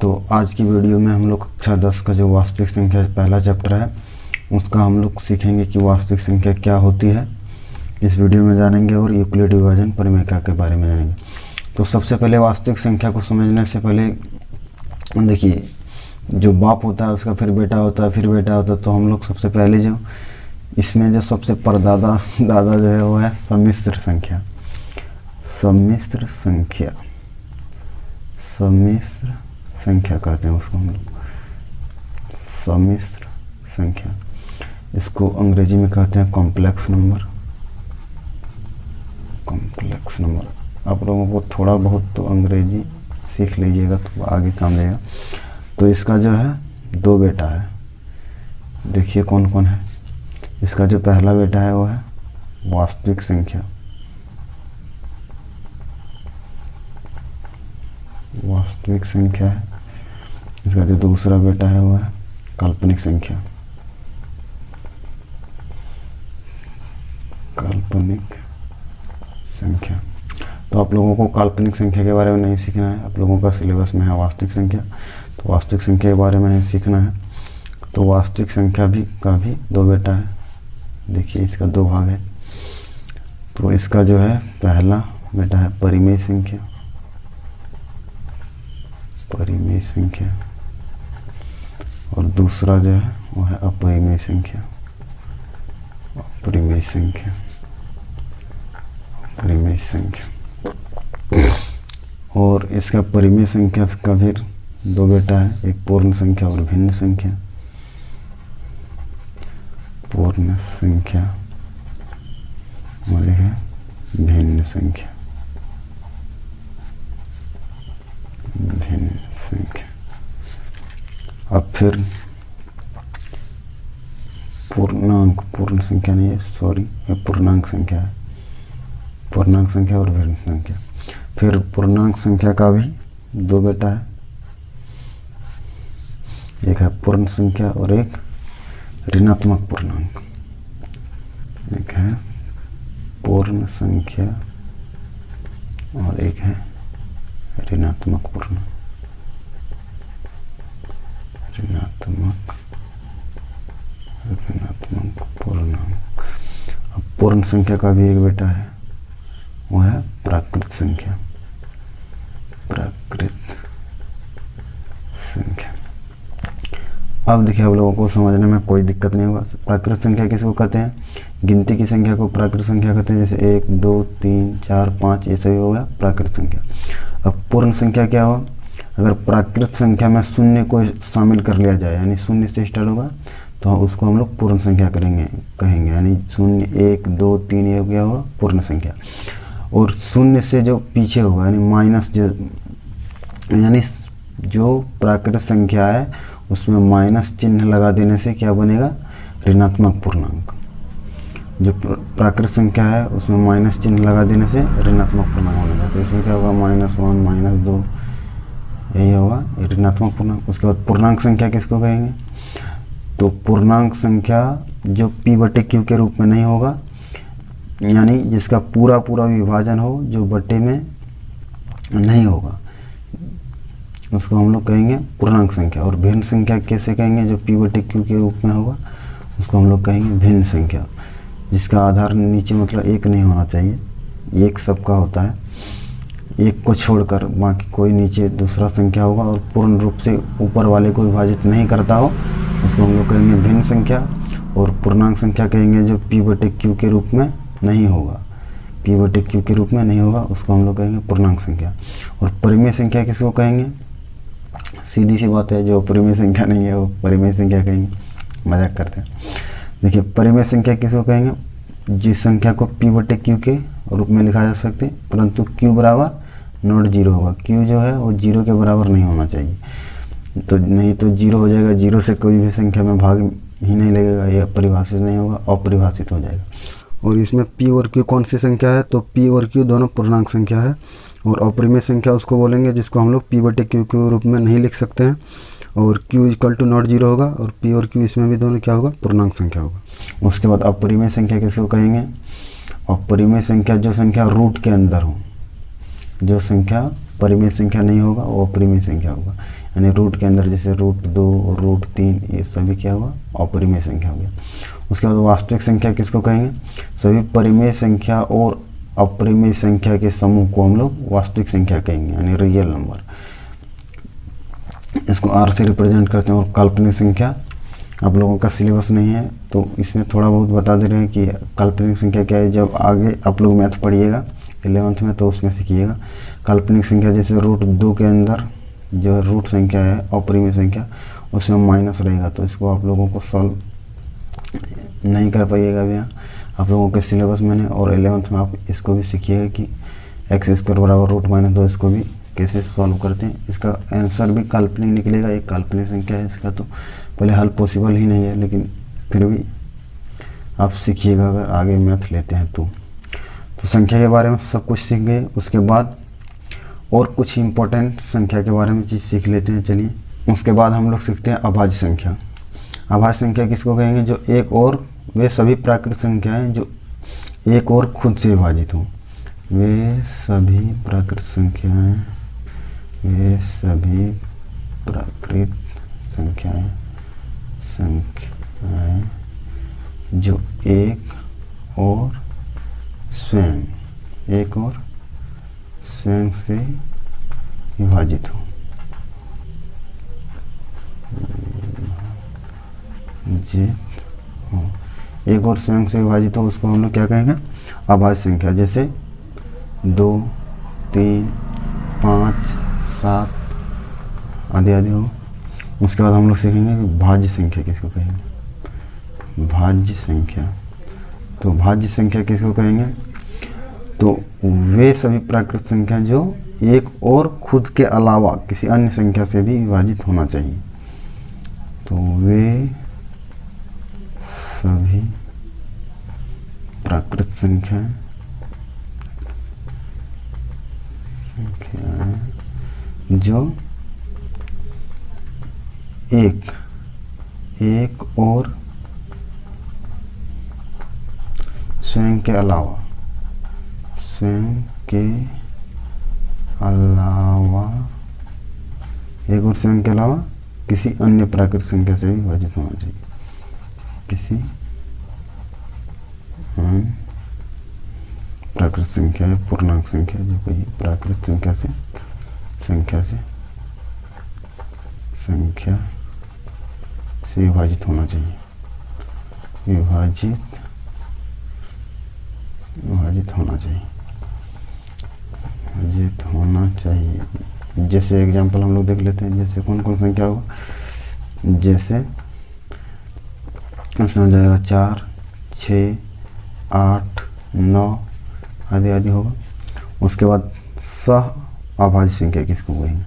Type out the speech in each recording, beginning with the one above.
तो आज की वीडियो में हम लोग कक्षा 10 का जो वास्तविक संख्या पहला चैप्टर है उसका हम लोग सीखेंगे कि वास्तविक संख्या क्या होती है। इस वीडियो में जानेंगे और यूक्लिड विभाजन परिमेय के बारे में जानेंगे। तो सबसे पहले वास्तविक संख्या को समझने से पहले देखिए, जो बाप होता है उसका फिर बेटा होता है, फिर बेटा होता है। तो हम लोग सबसे पहले जो इसमें जो सबसे परदादा जो है वो है सम्मिश्र संख्या। सम्मिश्र संख्या, सम्मिश्र संख्या कहते हैं उसको हम लोग, सम्मिश्र संख्या। इसको अंग्रेजी में कहते हैं कॉम्प्लेक्स नंबर। कॉम्प्लेक्स नंबर आप लोगों को थोड़ा बहुत तो अंग्रेजी सीख लीजिएगा तो आगे काम देगा। तो इसका जो है दो बेटा है। देखिए कौन कौन है। इसका जो पहला बेटा है वो है वास्तविक संख्या, वास्तविक संख्या है। इसका जो दूसरा बेटा है वो है काल्पनिक संख्या, काल्पनिक संख्या। तो आप लोगों को काल्पनिक संख्या के बारे में नहीं सीखना है, आप लोगों का सिलेबस में है वास्तविक संख्या। तो वास्तविक संख्या के बारे में सीखना है। तो वास्तविक संख्या का भी दो बेटा है। देखिए इसका दो भाग है। तो इसका जो है पहला बेटा है परिमेय संख्या, परिमेय संख्या, और दूसरा जो है वो है अपरिमेय संख्या, अपरिमेय संख्या, परिमेय संख्या। और इसका परिमेय संख्या का भी दो बेटा है, एक पूर्ण संख्या और भिन्न संख्या। पूर्ण संख्या और एक है भिन्न संख्या, भिन्न संख्या। अब फिर पूर्णांक, पूर्ण संख्या नहीं है, सॉरी, ये पूर्णांक संख्या है। पूर्णांक संख्या और भिन्न संख्या। फिर पूर्णांक संख्या का भी दो बेटा है, एक है पूर्ण संख्या और एक ऋणात्मक पूर्णांक। एक है पूर्ण संख्या और एक है ऋणात्मक पूर्णांक, ऋणात्मक पूर्णांक। अब पूर्ण संख्या का भी एक बेटा है, वो है प्राकृत संख्या, प्राकृत संख्या। अब देखिए आप लोगों को समझने में कोई दिक्कत नहीं होगा। प्राकृत संख्या किसको कहते हैं? गिनती की संख्या को प्राकृत संख्या कहते हैं। जैसे 1, 2, 3, 4, 5 ये सभी हो गया प्राकृत संख्या। अब पूर्ण संख्या क्या हो? अगर प्राकृत संख्या में शून्य को शामिल कर लिया जाए, यानी शून्य से स्टार्ट होगा तो उसको हम लोग पूर्ण संख्या कहेंगे। यानी 0, 1, 2, 3 ये हो गया होगा पूर्ण संख्या। और शून्य से जो पीछे होगा यानी माइनस, यानी जो प्राकृत संख्या है उसमें माइनस चिन्ह लगा देने से क्या बनेगा? ऋणात्मक पूर्णांक। जो प्राकृत संख्या है उसमें माइनस चिन्ह लगा देने से ऋणात्मक पूर्णांक बनेगा। तो इसमें क्या होगा? -1, -2 यही होगा ऋणात्मक पूर्णांक। उसके बाद पूर्णांक संख्या किसको कहेंगे? तो पूर्णांक संख्या जो P/Q के रूप में नहीं होगा, यानी जिसका पूरा विभाजन हो, जो बटे में नहीं होगा, उसको हम लोग कहेंगे पूर्णांक संख्या। और भिन्न संख्या कैसे कहेंगे? जो P/Q के रूप में होगा उसको हम लोग कहेंगे भिन्न संख्या, जिसका आधार नीचे मतलब एक नहीं होना चाहिए। एक सबका होता है, एक को छोड़कर बाकी कोई नीचे दूसरा संख्या होगा और पूर्ण रूप से ऊपर वाले को विभाजित नहीं करता हो, उसको हम लोग कहेंगे भिन्न संख्या। और पूर्णांक संख्या कहेंगे जो P/Q के रूप में नहीं होगा, P/Q के रूप में नहीं होगा, उसको हम लोग कहेंगे पूर्णांक संख्या। और परिमेय संख्या किसको कहेंगे? सीधी सी बात है, जो परिमेय संख्या नहीं है वो परिमेय संख्या कहेंगे। मजाक करते हैं। देखिए परिमेय संख्या किसको कहेंगे? जिस संख्या को P/Q के रूप में लिखा जा सकते परंतु Q बराबर नॉट 0 होगा। Q जो है वो 0 के बराबर नहीं होना चाहिए, तो नहीं तो 0 हो जाएगा। 0 से कोई भी संख्या में भाग ही नहीं लगेगा, यह परिभाषित नहीं होगा, अपरिभाषित हो जाएगा। और इसमें P और Q कौन सी संख्या है? तो P और Q दोनों पूर्णांक संख्या है। और अपरिमेय संख्या उसको बोलेंगे जिसको हम लोग P/Q के रूप में नहीं लिख सकते हैं। और Q = नॉट 0 होगा और P और Q इसमें भी दोनों क्या होगा? पूर्णांक संख्या होगा। उसके बाद अपरिमेय संख्या किसको कहेंगे? अपरिमेय संख्या जो संख्या रूट के अंदर हो, जो संख्या परिमेय संख्या नहीं होगा वो अपरिमेय संख्या होगा। यानी रूट के अंदर जैसे √2 और √3 ये सभी क्या हुआ, अपरिमेय संख्या हो गया। उसके बाद वास्तविक संख्या किसको कहेंगे, सभी परिमेय संख्या और अपरिमेय संख्या के समूह को हम लोग वास्तविक संख्या कहेंगे, यानी रियल नंबर। इसको R से रिप्रेजेंट करते हैं। और काल्पनिक संख्या आप लोगों का सिलेबस नहीं है तो इसमें थोड़ा बहुत बता दे रहे हैं कि काल्पनिक संख्या क्या है। जब आगे आप लोग मैथ पढ़िएगा 11th में तो उसमें सीखिएगा। काल्पनिक संख्या जैसे √2 के अंदर जो रूट संख्या है अपरिमेय संख्या, उसमें माइनस रहेगा, तो इसको आप लोगों को सॉल्व नहीं कर पाइएगा अभी यहाँ आप लोगों के सिलेबस में नहीं। और 11th में आप इसको भी सीखिएगा कि x² बराबर √-2, इसको भी कैसे सॉल्व करते हैं। इसका आंसर भी काल्पनिक निकलेगा, एक काल्पनिक संख्या है इसका, तो पहले हल पॉसिबल ही नहीं है, लेकिन फिर भी आप सीखिएगा अगर आगे मैथ लेते हैं तो संख्या के बारे में सब कुछ सीख गए। उसके बाद और कुछ इम्पोर्टेंट संख्या के बारे में चीज़ सीख लेते हैं। चलिए, उसके बाद हम लोग सीखते हैं अभाज्य संख्या। अभाज्य संख्या किसको कहेंगे, जो एक और वे सभी प्राकृत संख्याएं जो एक और खुद से विभाजित हों। वे सभी प्राकृत संख्याएं, वे सभी प्राकृत संख्याएं जो एक और स्वयं से विभाजित हो। एक और स्वयं से विभाजित हो उसको हम लोग क्या कहेंगे, अभाज्य संख्या। जैसे 2, 3, 5, 7 आदि आदि हो। उसके बाद हम लोग सीखेंगे भाज्य संख्या किसको कहेंगे, भाज्य संख्या। तो भाज्य संख्या किसको कहेंगे, तो वे सभी प्राकृत संख्या जो एक और खुद के अलावा किसी अन्य संख्या से भी विभाजित होना चाहिए। तो वे सभी प्राकृत संख्या जो एक और स्वयं के अलावा एक और स्वयं के अलावा किसी अन्य प्राकृत संख्या से भी विभाजित होना चाहिए। किसी प्राकृत संख्या है, पूर्णांक संख्या जो कोई प्राकृत संख्या से विभाजित होना चाहिए। विभाजित होना चाहिए। जैसे एग्जांपल हम लोग देख लेते हैं, जैसे कौन कौन संख्या होगा, जैसे उसमें हो जाएगा 4, 6, 8, 9 आदि आदि होगा। उसके बाद सह अभाज्य संख्या किसको कहेंगे।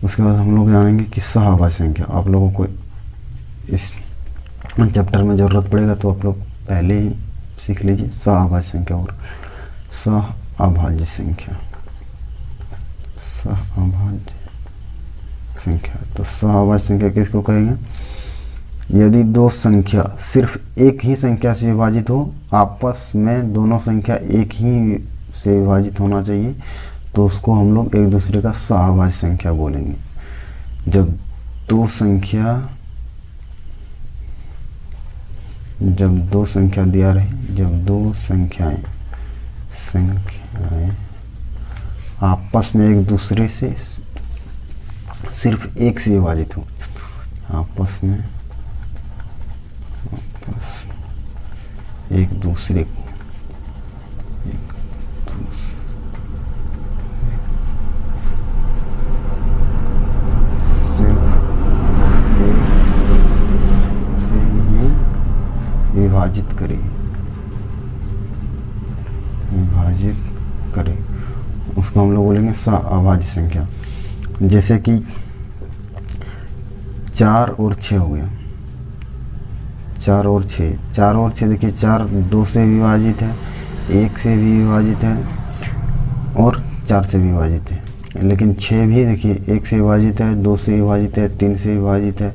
उसके बाद हम लोग जानेंगे कि सह अभाज्य संख्या। आप लोगों को इस चैप्टर में ज़रूरत पड़ेगा तो आप लोग पहले ही सीख लीजिए सह अभाज्य संख्या और सह अभाज्य संख्या। तो सह अभाज्य संख्या किसको कहेंगे, यदि दो संख्या सिर्फ एक ही संख्या से विभाजित हो, आपस में दोनों संख्या एक ही से विभाजित होना चाहिए, तो उसको हम लोग एक दूसरे का सहअभाज्य संख्या बोलेंगे। जब दो संख्या दिया रहे, जब दो संख्याएं आपस में एक दूसरे से सिर्फ एक से विभाजित हो, आपस में एक दूसरे को विभाजित करे, उसको हम लोग बोलेंगे सहअभाज्य संख्या। जैसे कि 4 और 6 हो गया, 4 और 6 देखिए, 4 2 से विभाजित है, 1 से भी विभाजित है और 4 से भी विभाजित है। लेकिन 6 भी देखिए 1 से विभाजित है, 2 से विभाजित है, 3 से विभाजित है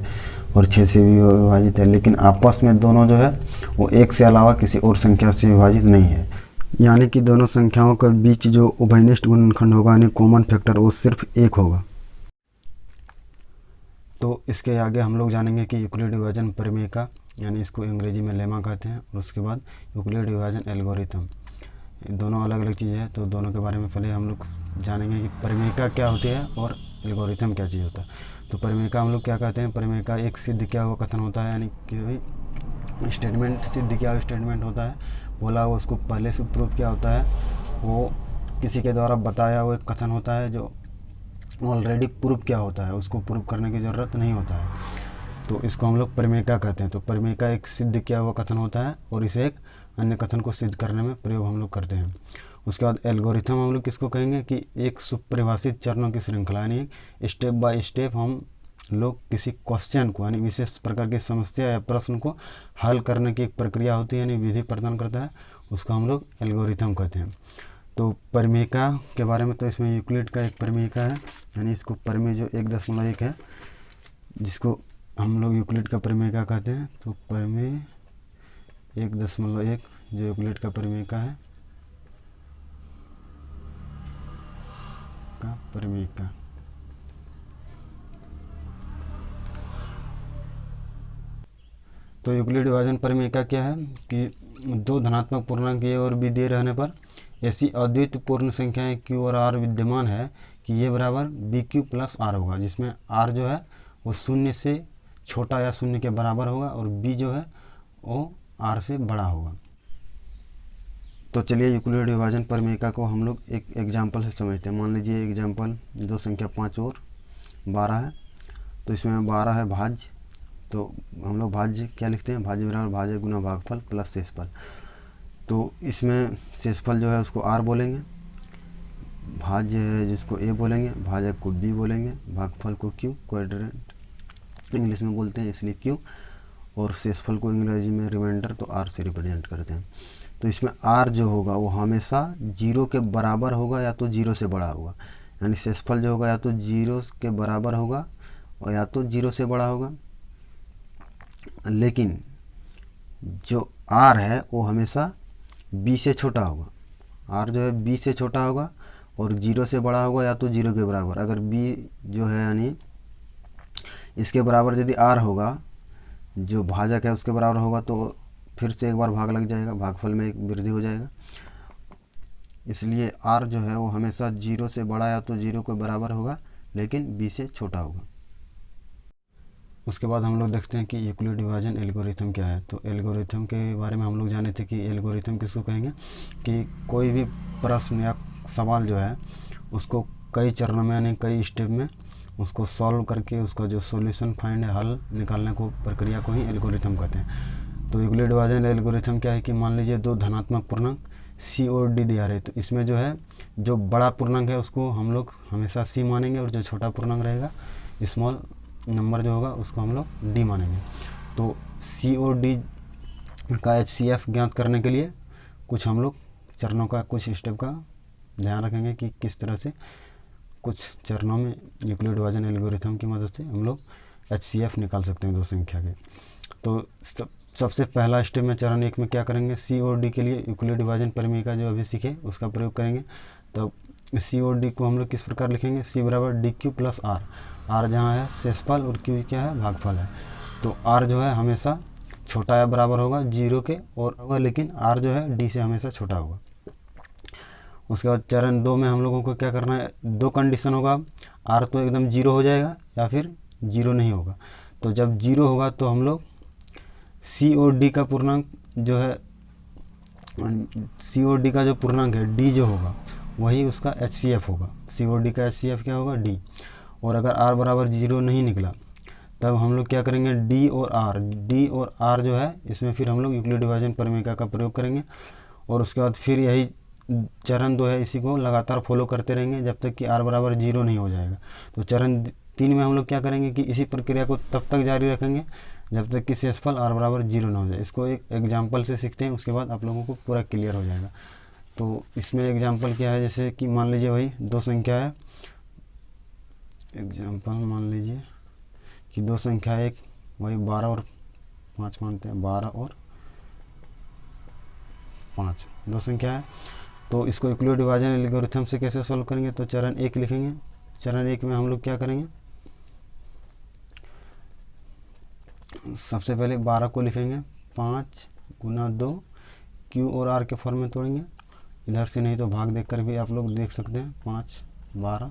और 6 से भी विभाजित है। लेकिन आपस में दोनों जो है वो 1 से अलावा किसी और संख्या से विभाजित नहीं है। यानी कि दोनों संख्याओं के बीच जो उभयनिष्ठ गुणनखंड होगा, यानी कॉमन फैक्टर, वो सिर्फ 1 होगा। तो इसके आगे हम लोग जानेंगे कि यूक्लिड विभाजन परिमेय यानी इसको अंग्रेजी में लेमा कहते हैं, और उसके बाद यूक्लिड विभाजन एल्गोरिथम, दोनों अलग अलग चीज़ें हैं। तो दोनों के बारे में पहले हम लोग जानेंगे कि परिमेय क्या होती है और एल्गोरिथम क्या चीज़ होता है। तो परिमेय हम लोग क्या कहते हैं, परिमेय एक सिद्ध किया हुआ कथन होता है, यानी कि स्टेटमेंट सिद्ध किया हुआ स्टेटमेंट होता है, बोला हुआ उसको पहले से प्रूफ किया होता है, वो किसी के द्वारा बताया हुआ एक कथन होता है जो ऑलरेडी प्रूफ किया होता है, उसको प्रूफ करने की ज़रूरत नहीं होता है, तो इसको हम लोग परिमेय कहते हैं। तो परिमेय एक सिद्ध किया हुआ कथन होता है और इसे एक अन्य कथन को सिद्ध करने में प्रयोग हम लोग करते हैं। उसके बाद एल्गोरिथम हम लोग किसको कहेंगे कि एक सुपरिभाषित चरणों की श्रृंखला, यानी स्टेप बाय स्टेप हम लोग किसी क्वेश्चन को, यानी विशेष प्रकार की समस्या या प्रश्न को हल करने की एक प्रक्रिया होती है, यानी विधि प्रदान करता है, उसको हम लोग एल्गोरिथम कहते हैं। तो परिमेय के बारे में, तो इसमें यूक्लिड का एक परिमेय है, यानी इसको परिमेय जो 1.1 है, जिसको हम लोग यूक्लिड का परिमेय कहते हैं। तो परिमेय 1.1 जो यूक्लिड का परिमेय है, परिमेय तो यूक्लिड विभाजन परिमेय क्या है कि दो धनात्मक पूर्णांक ए और बी दिए रहने पर ऐसी अद्वितीय पूर्ण संख्याएं क्यू और आर विद्यमान है कि ये बराबर बी क्यू प्लस आर होगा, जिसमें आर जो है वो 0 से छोटा या 0 के बराबर होगा और बी जो है वो आर से बड़ा होगा। तो चलिए यूक्लिड विभाजन परिमेय को हम लोग एक एग्जाम्पल से समझते हैं। मान लीजिए एग्जाम्पल दो संख्या 5 और 12 है, तो इसमें 12 है भाज्य, तो हम लोग भाज्य क्या लिखते हैं, भाज्य बराबर भाज्य गुना भागफल प्लस शेषफल। तो इसमें शेषफल जो है उसको आर बोलेंगे, भाज्य है जिसको ए बोलेंगे, भाजक को बी बोलेंगे, भागफल को क्यू, क्वाड्रेंट इंग्लिश में बोलते हैं इसलिए क्यू, और शेषफल को अंग्रेजी में रिमाइंडर तो आर से रिप्रेजेंट करते हैं। तो इसमें आर जो होगा वो हमेशा 0 के बराबर होगा या तो 0 से बड़ा होगा, यानी शेषफल जो होगा या तो 0 के बराबर होगा और या तो 0 से बड़ा होगा, लेकिन जो आर है वो हमेशा बी से छोटा होगा। आर जो है बी से छोटा होगा और 0 से बड़ा होगा या तो 0 के बराबर। अगर बी जो है यानी इसके बराबर यदि आर होगा, जो भाजक है उसके बराबर होगा, तो फिर से एक बार भाग लग जाएगा, भागफल में एक वृद्धि हो जाएगा, इसलिए आर जो है वो हमेशा 0 से बड़ा या तो 0 के बराबर होगा लेकिन बी से छोटा होगा। उसके बाद हम लोग देखते हैं कि यूक्लिड विभाजन एल्गोरिथम क्या है। तो एल्गोरिथम के बारे में हम लोग जाने थे कि एल्गोरिथम किसको कहेंगे कि कोई भी प्रश्न या सवाल जो है उसको कई चरणों में यानी कई स्टेप में उसको सॉल्व करके उसका जो सॉल्यूशन फाइंड है, हल निकालने को प्रक्रिया को ही एल्गोरिथम कहते हैं। तो यूक्लिड विभाजन एल्गोरिथम क्या है कि मान लीजिए दो धनात्मक पूर्णांक सी और डी दिया रहे, तो इसमें जो है जो बड़ा पूर्णांक है उसको हम लोग हमेशा सी मानेंगे और जो छोटा पूर्णांक रहेगा स्मॉल नंबर जो होगा उसको हम लोग डी मानेंगे। तो सी और डी का HCF ज्ञात करने के लिए कुछ हम लोग चरणों का, कुछ स्टेप का ध्यान रखेंगे कि किस तरह से कुछ चरणों में यूक्लिड विभाजन एल्गोरिथम की मदद से हम लोग HCF निकाल सकते हैं दो संख्या के। तो सबसे पहला स्टेप में चरण 1 में क्या करेंगे, सी और डी के लिए यूक्लिड विभाजन परिमेय का जो अभी सीखे उसका प्रयोग करेंगे। तो सी और डी को हम लोग किस प्रकार लिखेंगे, सी बराबर D Q plus R, R जहाँ है शेषफल और क्यू क्या है भागफल है। तो आर जो है हमेशा छोटा या बराबर होगा 0 के और होगा, लेकिन आर जो है डी से हमेशा छोटा होगा। उसके बाद चरण 2 में हम लोगों को क्या करना है, दो कंडीशन होगा, आर तो एकदम 0 हो जाएगा या फिर 0 नहीं होगा। तो जब 0 होगा तो हम लोग सी और डी का पूर्णांक जो है, सी और डी का जो पूर्णांक है डी जो होगा वही उसका HCF होगा। सी और डी का HCF क्या होगा, डी। और अगर आर बराबर 0 नहीं निकला तब हम लोग क्या करेंगे, डी और आर जो है इसमें फिर हम लोग यूक्लिड विभाजन परिमेय का प्रयोग करेंगे। और उसके बाद फिर यही चरण 2 है, इसी को लगातार फॉलो करते रहेंगे जब तक कि आर बराबर 0 नहीं हो जाएगा। तो चरण 3 में हम लोग क्या करेंगे कि इसी प्रक्रिया को तब तक जारी रखेंगे जब तक कि शेषफल आर बराबर 0 ना हो जाए। इसको एक एग्जाम्पल से सीखते हैं, उसके बाद आप लोगों को पूरा क्लियर हो जाएगा। तो इसमें एग्जाम्पल क्या है, जैसे कि मान लीजिए वही दो संख्या है, एग्जाम्पल मान लीजिए कि दो संख्या है, एक वही 12 और 5 मानते हैं, 12 और 5 दो संख्या है। तो इसको यूक्लिड विभाजन एल्गोरिथम से कैसे सॉल्व करेंगे, तो चरण 1 लिखेंगे। चरण 1 में हम लोग क्या करेंगे, सबसे पहले 12 को लिखेंगे 5 गुना 2, क्यू और आर के फॉर्म में तोड़ेंगे, इधर से नहीं तो भाग देख कर भी आप लोग देख सकते हैं। 5 12,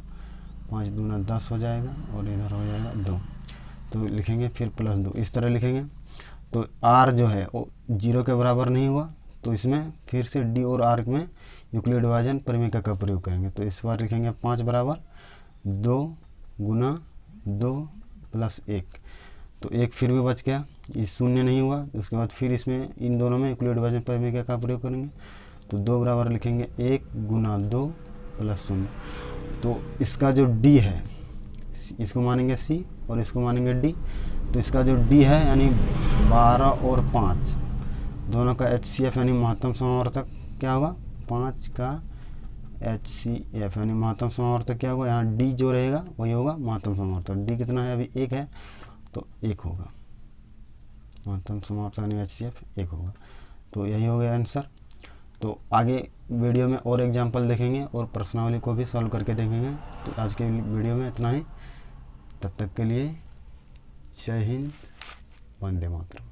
5 दूना 10 हो जाएगा और इधर हो जाएगा 2, तो लिखेंगे फिर +2, इस तरह लिखेंगे। तो आर जो है वो 0 के बराबर नहीं हुआ, तो इसमें फिर से डी और आर में यूक्लिड विभाजन परिमेय का प्रयोग करेंगे। तो इस बार लिखेंगे 5 बराबर 2 गुना 2 + 1, तो 1 फिर भी बच गया, ये शून्य नहीं हुआ। उसके बाद फिर इसमें इन दोनों में यूक्लिड विभाजन परिमेय का प्रयोग करेंगे। तो 2 बराबर लिखेंगे 1 गुना 2 + 0। तो इसका जो डी है इसको मानेंगे सी और इसको मानेंगे डी। तो इसका जो डी है यानी 12 और 5 दोनों का HCF यानी महत्तम समावर्तक क्या होगा, 5 का HCF यानी महत्तम समावर्तक क्या होगा, यहाँ डी जो रहेगा वही होगा महत्तम समावर्तक। डी कितना है, अभी 1 है तो 1 होगा, महत्तम समावर्तक यानी HCF 1 होगा। तो यही हो गया आंसर। तो आगे वीडियो में और एग्जाम्पल देखेंगे और प्रश्नावली को भी सॉल्व करके देखेंगे। तो आज के वीडियो में इतना ही, तब तक के लिए जय हिंद, वंदे मातरम।